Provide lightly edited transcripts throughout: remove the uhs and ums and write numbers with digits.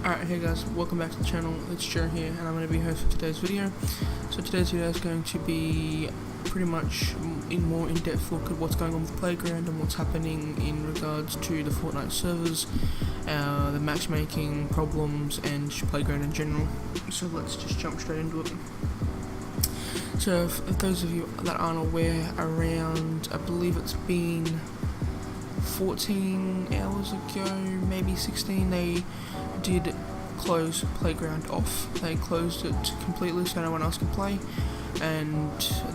Alright, hey guys, welcome back to the channel. It's Joe here, and I'm going to be your host for today's video. So today's video is going to be pretty much more in-depth look at what's going on with the playground and what's happening in regards to the Fortnite servers, the matchmaking problems, and playground in general. So let's just jump straight into it. So if those of you that aren't aware, around, I believe it's been 14 hours ago, maybe 16, they did close playground off. They closed it completely so no one else could play, and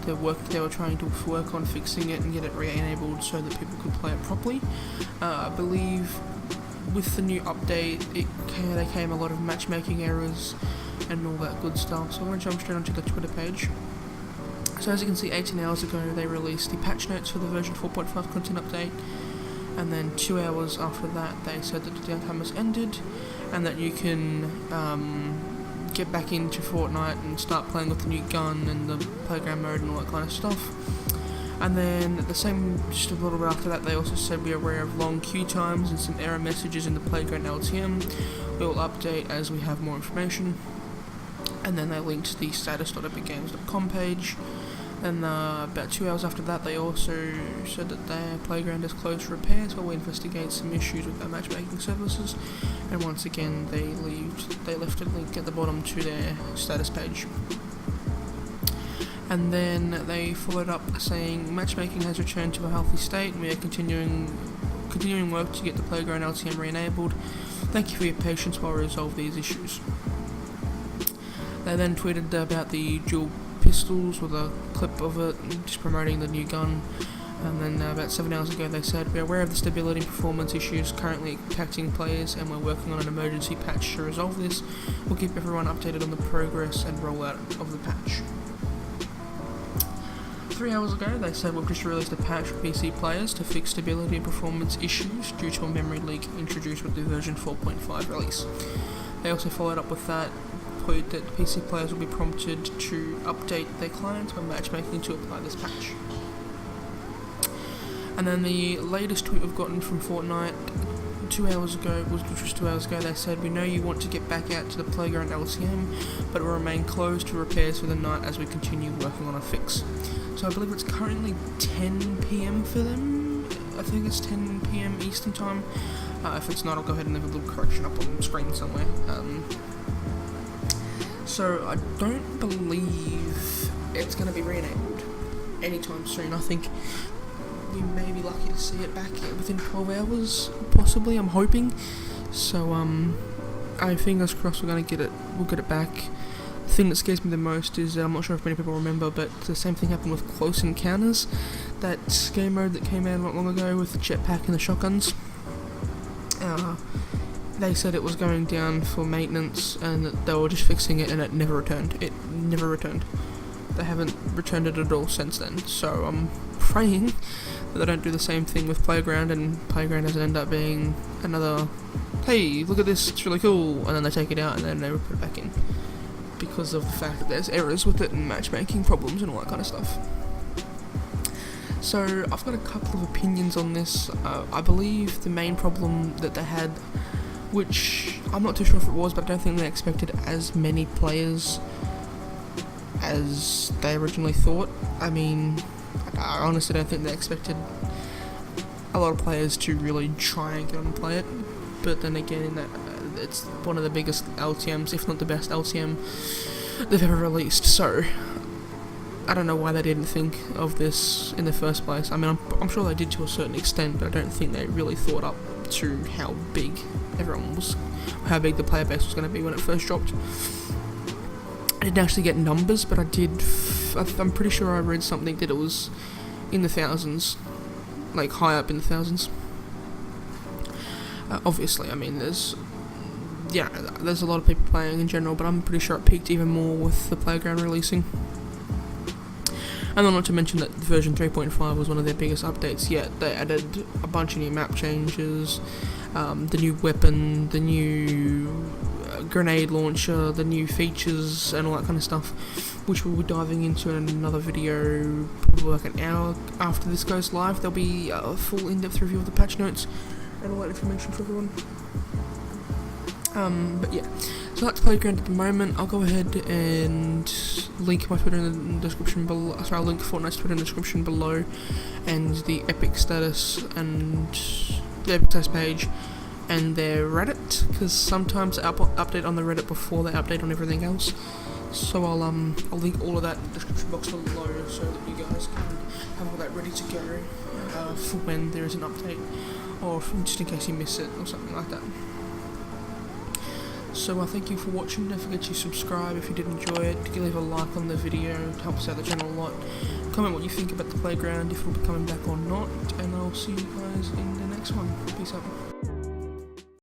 they were trying to work on fixing it and get it re-enabled so that people could play it properly. I believe with the new update there came a lot of matchmaking errors and all that good stuff, so I'm going to jump straight onto the Twitter page. So as you can see, 18 hours ago they released the patch notes for the version 4.5 content update, and then 2 hours after that they said that the downtime has ended and that you can get back into Fortnite and start playing with the new gun and the playground mode and all that kind of stuff. And then just a little bit after that, they also said be aware of long queue times and some error messages in the playground LTM. We'll update as we have more information. And then they linked the status.epicgames.com page. And about 2 hours after that, they also said that their playground is closed for repairs while we investigate some issues with their matchmaking services. And once again, they left a link at the bottom to their status page. And then they followed up saying matchmaking has returned to a healthy state, and we are continuing work to get the playground LTM re-enabled. Thank you for your patience while we resolve these issues. They then tweeted about the dual pistols with a clip of it, just promoting the new gun. And then about 7 hours ago they said, we're aware of the stability and performance issues currently impacting players, and we're working on an emergency patch to resolve this. We'll keep everyone updated on the progress and rollout of the patch. 3 hours ago they said we've just released a patch for PC players to fix stability and performance issues due to a memory leak introduced with the version 4.5 release. They also followed up with that tweet that PC players will be prompted to update their clients when matchmaking to apply this patch. And then the latest tweet we've gotten from Fortnite 2 hours ago, they said, we know you want to get back out to the playground LTM, but it will remain closed to repairs for the night as we continue working on a fix. So I believe it's currently 10 PM for them. I think it's 10 PM Eastern time. If it's not, I'll go ahead and leave a little correction up on the screen somewhere. So I don't believe it's going to be re-enabled anytime soon. I think we may be lucky to see it back within 12 hours, possibly, I'm hoping. So I fingers crossed we'll get it back. The thing that scares me the most is, I'm not sure if many people remember, but the same thing happened with Close Encounters, that game mode that came out not long ago with the jetpack and the shotguns. They said it was going down for maintenance and that they were just fixing it, and it never returned. They haven't returned it at all since then, so I'm praying that they don't do the same thing with Playground, and Playground doesn't end up being another, hey, look at this, it's really cool, and then they take it out and then they put it back in, because of the fact that there's errors with it and matchmaking problems and all that kind of stuff. So I've got a couple of opinions on this. I believe the main problem that they had, which I'm not too sure if it was, but I don't think they expected as many players as they originally thought. I mean, I honestly don't think they expected a lot of players to really try and get on and play it, but then again, it's one of the biggest LTMs, if not the best LTM they've ever released, so I don't know why they didn't think of this in the first place. I mean, I'm sure they did to a certain extent, but I don't think they really thought up to how big the player base was going to be when it first dropped. I didn't actually get numbers, but I'm pretty sure I read something that it was in the thousands, like high up in the thousands. Obviously, I mean, there's a lot of people playing in general, but I'm pretty sure it peaked even more with the playground releasing. And then not to mention that version 3.5 was one of their biggest updates yet. They added a bunch of new map changes, the new weapon, the new grenade launcher, the new features and all that kind of stuff, which we'll be diving into in another video probably like an hour after this goes live. There'll be a full in-depth review of the patch notes and all that information for everyone. But yeah, so that's Playground at the moment. I'll go ahead and link my Twitter in the description below. Sorry, I'll link Fortnite's Twitter in the description below, and the Epic status and the Epic status page, and their Reddit, because sometimes they update on the Reddit before they update on everything else. So I'll link all of that in the description box below, so that you guys can have all that ready to go for when there is an update, or just in case you miss it or something like that. So thank you for watching. Don't forget to subscribe if you did enjoy it. You can leave a like on the video to help us out the channel a lot. Comment what you think about the playground, if we'll be coming back or not, and I'll see you guys in the next one. Peace out.